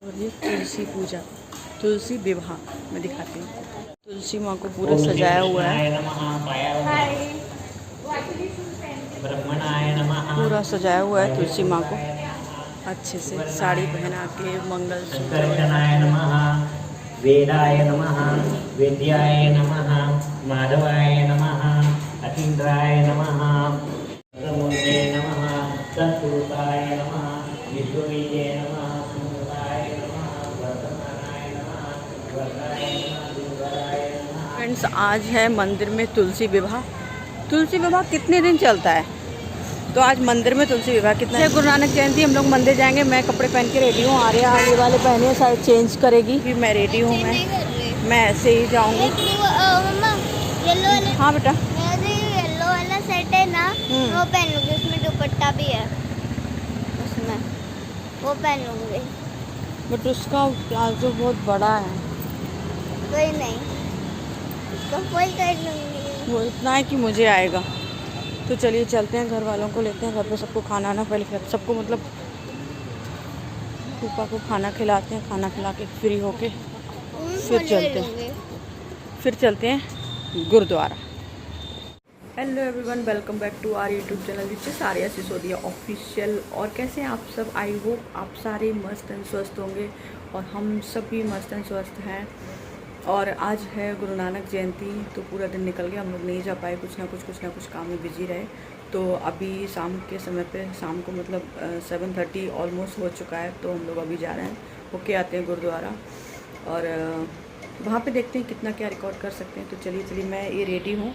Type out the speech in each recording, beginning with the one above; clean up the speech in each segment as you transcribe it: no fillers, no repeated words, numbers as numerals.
और ये तुलसी पूजा, तुलसी विवाह मैं दिखाती हूँ। तुलसी माँ को पूरा सजाया हुआ है, पूरा सजाया हुआ है तुलसी माँ को अच्छे से, साड़ी पहना के मंगलसूत्र वेदाय नमः, वेद्याय नमः, माधवाय नमः, अतीन्द्राय नमः, मूर्ते नमः, तत्पुरुषाय नमः, विष्णुवे नमः, सुंदराय नमः, वर्तमानाय नमः, वर्ताय नमः, दुर्गाय नमः। फ्रेंड्स, आज है मंदिर में तुलसी विवाह। तुलसी विवाह कितने दिन चलता है? तो आज मंदिर में तुलसी विवाह कितना है। गुरु नानक जयंती, हम लोग मंदिर जाएंगे। मैं कपड़े पहन के रेडी हूँ। आर्या ये वाले पहने, शायद चेंज करेगी। फिर मैं रेडी हूँ। मैं ऐसे ही जाऊँगी। हाँ बेटा, येलो वाला सेट है ना, वो पहन लूँगी। उसमें दुपट्टा भी है, उसमें वो पहन लूँगी। बट उसका प्लाजो बहुत बड़ा है। कोई नहीं, उसको फुल कर लूँगी। वो इतना है कि मुझे आएगा। तो चलिए चलते हैं, घर वालों को लेते हैं। घर पे सबको खाना ना पहले खिलाते, सबको मतलब पापा को खाना खिलाते हैं। खाना खिला के फ्री होके फिर चलते हैं गुरुद्वारा। Hello everyone, welcome back to our YouTube channel which is Arya Sisodia official. और कैसे हैं आप सब? आई होप आप सारे मस्त एंड स्वस्थ होंगे और हम सब भी मस्त एंड स्वस्थ हैं। और आज है गुरु नानक जयंती, तो पूरा दिन निकल गया, हम लोग नहीं जा पाए। कुछ ना कुछ काम में बिजी रहे। तो अभी शाम के समय पे, शाम को मतलब 7:30 ऑलमोस्ट हो चुका है। तो हम लोग अभी जा रहे हैं, होके आते हैं गुरुद्वारा और वहाँ पे देखते हैं कितना क्या रिकॉर्ड कर सकते हैं। तो चलिए मैं ये रेडी हूँ,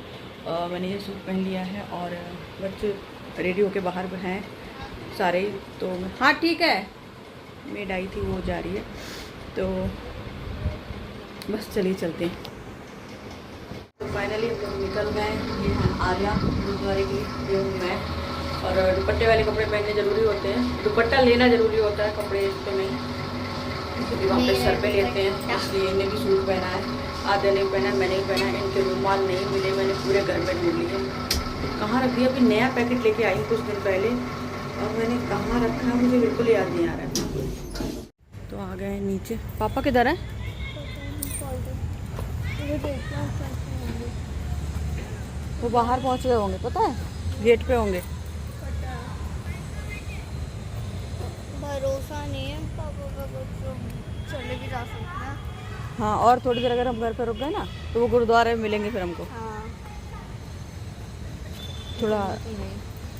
मैंने ये सूट पहन लिया है और बच्चे रेडी होके बाहर हैं सारे। तो हाँ ठीक है, मेड आई थी, वो जा रही है। तो बस चलिए चलते हैं। तो फाइनली हम लोग निकल गए। ये हैं आर्या गुरुद्वारे की, ये हूँ मैं। और दुपट्टे वाले कपड़े पहनने ज़रूरी होते हैं, दुपट्टा लेना ज़रूरी होता है, कपड़े इस पर नहीं, क्योंकि वहाँ पे सर पे लेते हैं। इसलिए इन्हें भी सूट पहना है, आधे नहीं पहना, मैंने ही पहना है। इनके रुमाल नहीं मिले, मैंने पूरे घर में ढूंढ लिए। कहाँ रख दिया? अभी नया पैकेट लेके आई कुछ दिन पहले, और मैंने कहाँ रखा है मुझे बिल्कुल याद नहीं आ रहा है। तो आ गए नीचे। पापा किधर है? वो बाहर पहुंच गए होंगे, पता है, गेट पे होंगे। भरोसा नहीं है पापा का, तो चले भी जा सकते हैं। हाँ, और थोड़ी देर अगर हम घर पे रुक गए ना, तो वो गुरुद्वारे में मिलेंगे फिर हमको। हाँ, थोड़ा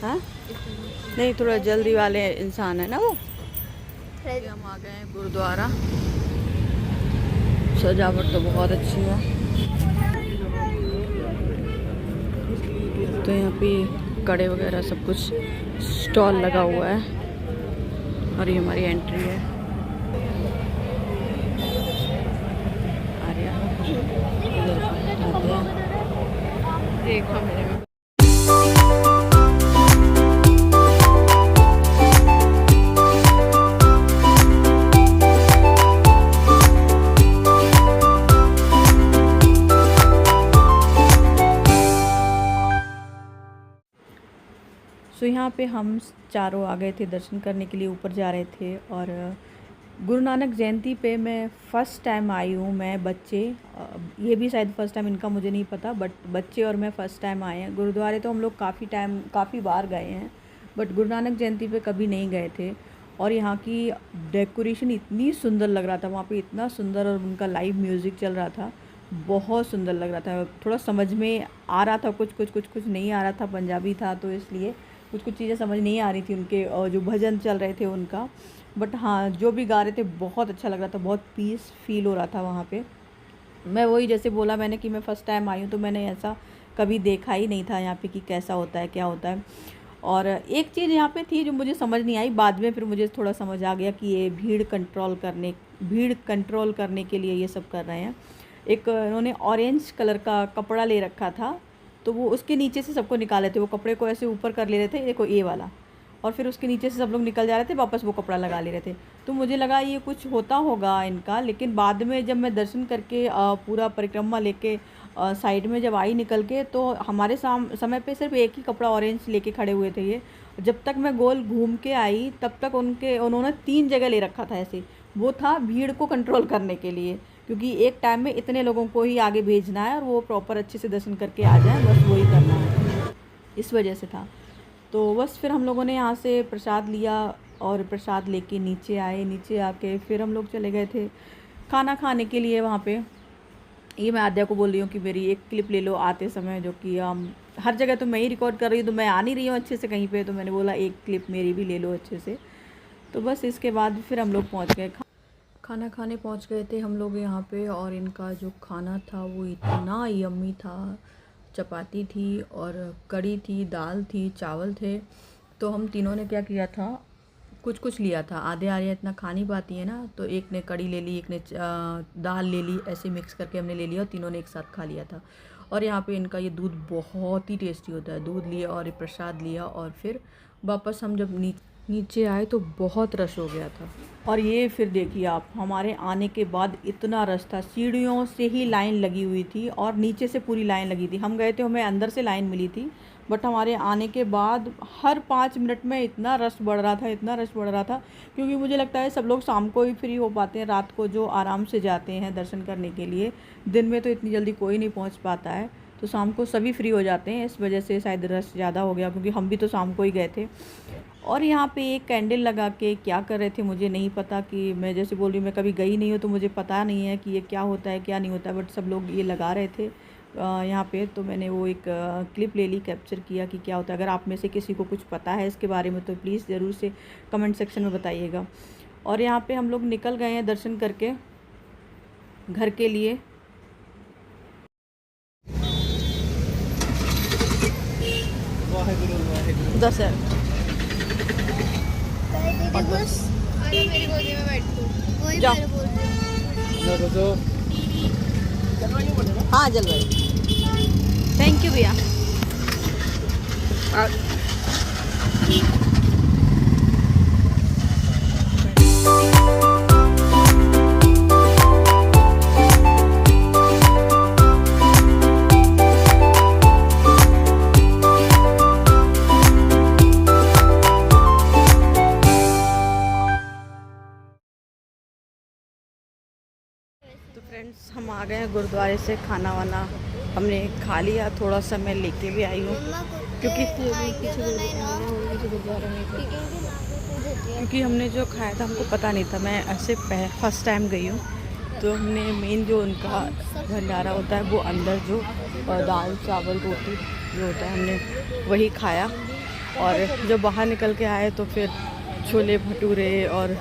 हाँ नहीं, थोड़ा जल्दी वाले इंसान है ना वो। हम आ गए हैं गुरुद्वारा। सजावट तो बहुत अच्छी है। तो यहाँ पे कड़े वगैरह सब कुछ स्टॉल लगा हुआ है और ये हमारी एंट्री है। आर्या देखो मेरे में। तो यहाँ पे हम चारों आ गए थे दर्शन करने के लिए, ऊपर जा रहे थे। और गुरु नानक जयंती पे मैं फ़र्स्ट टाइम आई हूँ। मैं, बच्चे, ये भी शायद फ़र्स्ट टाइम, इनका मुझे नहीं पता, बट बच्चे और मैं फ़र्स्ट टाइम आए हैं। गुरुद्वारे तो हम लोग काफ़ी बार गए हैं, बट गुरु नानक जयंती पे कभी नहीं गए थे। और यहाँ की डेकोरेशन इतनी सुंदर लग रहा था, वहाँ पे इतना सुंदर, और उनका लाइव म्यूज़िक चल रहा था, बहुत सुंदर लग रहा था। थोड़ा समझ में आ रहा था, कुछ नहीं आ रहा था, पंजाबी था तो इसलिए कुछ चीज़ें समझ नहीं आ रही थी उनके, और जो भजन चल रहे थे उनका। बट हाँ, जो भी गा रहे थे बहुत अच्छा लग रहा था, बहुत पीस फील हो रहा था वहाँ पे। मैं वही जैसे बोला मैंने कि मैं फ़र्स्ट टाइम आई हूँ, तो मैंने ऐसा कभी देखा ही नहीं था यहाँ पे कि कैसा होता है, क्या होता है। और एक चीज़ यहाँ पे थी जो मुझे समझ नहीं आई, बाद में फिर मुझे थोड़ा समझ आ गया कि ये भीड़ कंट्रोल करने के लिए ये सब कर रहे हैं। एक उन्होंने ऑरेंज कलर का कपड़ा ले रखा था, तो वो उसके नीचे से सबको निकाले थे। वो कपड़े को ऐसे ऊपर कर ले रहे थे, देखो ये वाला, और फिर उसके नीचे से सब लोग निकल जा रहे थे, वापस वो कपड़ा लगा ले रहे थे। तो मुझे लगा ये कुछ होता होगा इनका, लेकिन बाद में जब मैं दर्शन करके पूरा परिक्रमा लेके साइड में जब आई निकल के, तो हमारे समय पे सिर्फ एक ही कपड़ा ऑरेंज लेके खड़े हुए थे ये। जब तक मैं गोल घूम के आई तब तक उन्होंने 3 जगह ले रखा था ऐसे। वो था भीड़ को कंट्रोल करने के लिए, क्योंकि एक टाइम में इतने लोगों को ही आगे भेजना है और वो प्रॉपर अच्छे से दर्शन करके आ जाए, बस वही करना है, इस वजह से था। तो बस फिर हम लोगों ने यहाँ से प्रसाद लिया और प्रसाद लेके नीचे आए। नीचे आके फिर हम लोग चले गए थे खाना खाने के लिए वहाँ पे। ये मैं आद्या को बोल रही हूँ कि मेरी एक क्लिप ले लो आते समय, जो कि हर जगह तो मैं ही रिकॉर्ड कर रही हूँ, तो मैं आ नहीं रही हूँ अच्छे से कहीं पे, तो मैंने बोला एक क्लिप मेरी भी ले लो अच्छे से। तो बस इसके बाद फिर हम लोग पहुँच गए, खाना खाने पहुँच गए थे हम लोग यहाँ पे। और इनका जो खाना था वो इतना यम्मी था। चपाती थी और कड़ी थी, दाल थी, चावल थे। तो हम तीनों ने क्या किया था, कुछ कुछ लिया था। आधे आधे इतना खा नहीं पाती है ना, तो एक ने कड़ी ले ली, एक ने दाल ले ली, ऐसे मिक्स करके हमने ले लिया और तीनों ने एक साथ खा लिया था। और यहाँ पे इनका ये दूध बहुत ही टेस्टी होता है। दूध लिया और प्रसाद लिया और फिर वापस हम जब नीचे आए तो बहुत रश हो गया था। और ये फिर देखिए आप, हमारे आने के बाद इतना रश था, सीढ़ियों से ही लाइन लगी हुई थी और नीचे से पूरी लाइन लगी थी। हम गए थे, हमें अंदर से लाइन मिली थी, बट हमारे आने के बाद हर 5 मिनट में इतना रश बढ़ रहा था, इतना रश बढ़ रहा था। क्योंकि मुझे लगता है सब लोग शाम को ही फ्री हो पाते हैं, रात को जो आराम से जाते हैं दर्शन करने के लिए। दिन में तो इतनी जल्दी कोई नहीं पहुंच पाता है, तो शाम को सभी फ्री हो जाते हैं, इस वजह से शायद रश ज़्यादा हो गया, क्योंकि हम भी तो शाम को ही गए थे। और यहाँ पे एक कैंडल लगा के क्या कर रहे थे मुझे नहीं पता, कि मैं जैसे बोल रही हूँ मैं कभी गई नहीं हूँ तो मुझे पता नहीं है कि ये क्या होता है क्या नहीं होता है, बट सब लोग ये लगा रहे थे यहाँ पे। तो मैंने वो एक क्लिप ले ली, कैप्चर किया कि क्या होता है। अगर आप में से किसी को कुछ पता है इसके बारे में तो प्लीज़ ज़रूर से कमेंट सेक्शन में बताइएगा। और यहाँ पे हम लोग निकल गए हैं दर्शन करके घर के लिए। दस है अरे मेरी गोदी में बैठ तू, वही जाओ। मेरे बोल रही हूँ। हाँ जलवायु, थैंक यू भैया। तो फ्रेंड्स हम आ गए हैं गुरुद्वारे से। खाना वाना हमने खा लिया, थोड़ा सा मैं लेके भी आई हूँ, क्योंकि हमने जो खाया था हमको पता नहीं था, मैं ऐसे फर्स्ट टाइम गई हूँ। तो हमने मेन जो उनका भंडारा होता है वो अंदर जो दाल चावल रोटी जो होता है हमने वही खाया। और जब बाहर निकल के आए तो फिर छोले भटूरे और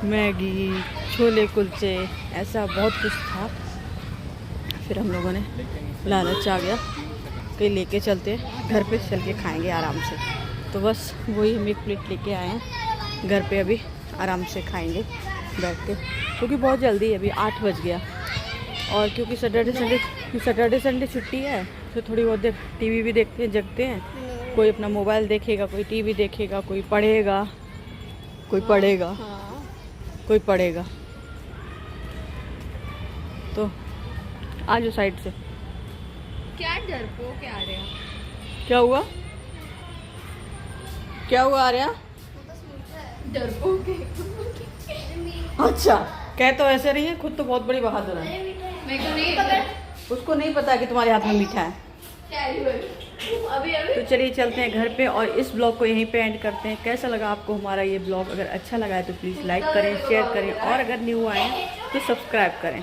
मैगी, छोले कुलचे, ऐसा बहुत कुछ था। फिर हम लोगों ने लालच आ गया कहीं लेके चलते, घर पे चल के खाएंगे आराम से। तो बस वही हम एक प्लेट लेके आए हैं, घर पे अभी आराम से खाएंगे बैठ के, क्योंकि बहुत जल्दी है, अभी 8 बज गया। और क्योंकि सैटरडे संडे छुट्टी है, तो थोड़ी बहुत देर टीवी भी देखते हैं, जगते हैं। कोई अपना मोबाइल देखेगा, कोई टीवी देखेगा, कोई पढ़ेगा, कोई पढ़ेगा, कोई पढ़ेगा। तो आ जाओ साइड से। क्या डरपोक क्या आ रहा है? क्या हुआ, क्या हुआ आ रहा? डरपोक अच्छा, कह तो ऐसे रही है, खुद तो बहुत बड़ी बहादुर है। मेरे को नहीं पता, उसको नहीं पता कि तुम्हारे हाथ में मीठा है। अभी तो चलिए चलते हैं घर पे और इस ब्लॉग को यहीं पे एंड करते हैं। कैसा लगा आपको हमारा ये ब्लॉग? अगर अच्छा लगा है तो प्लीज़ लाइक करें, शेयर करें और अगर न्यू आए तो सब्सक्राइब करें।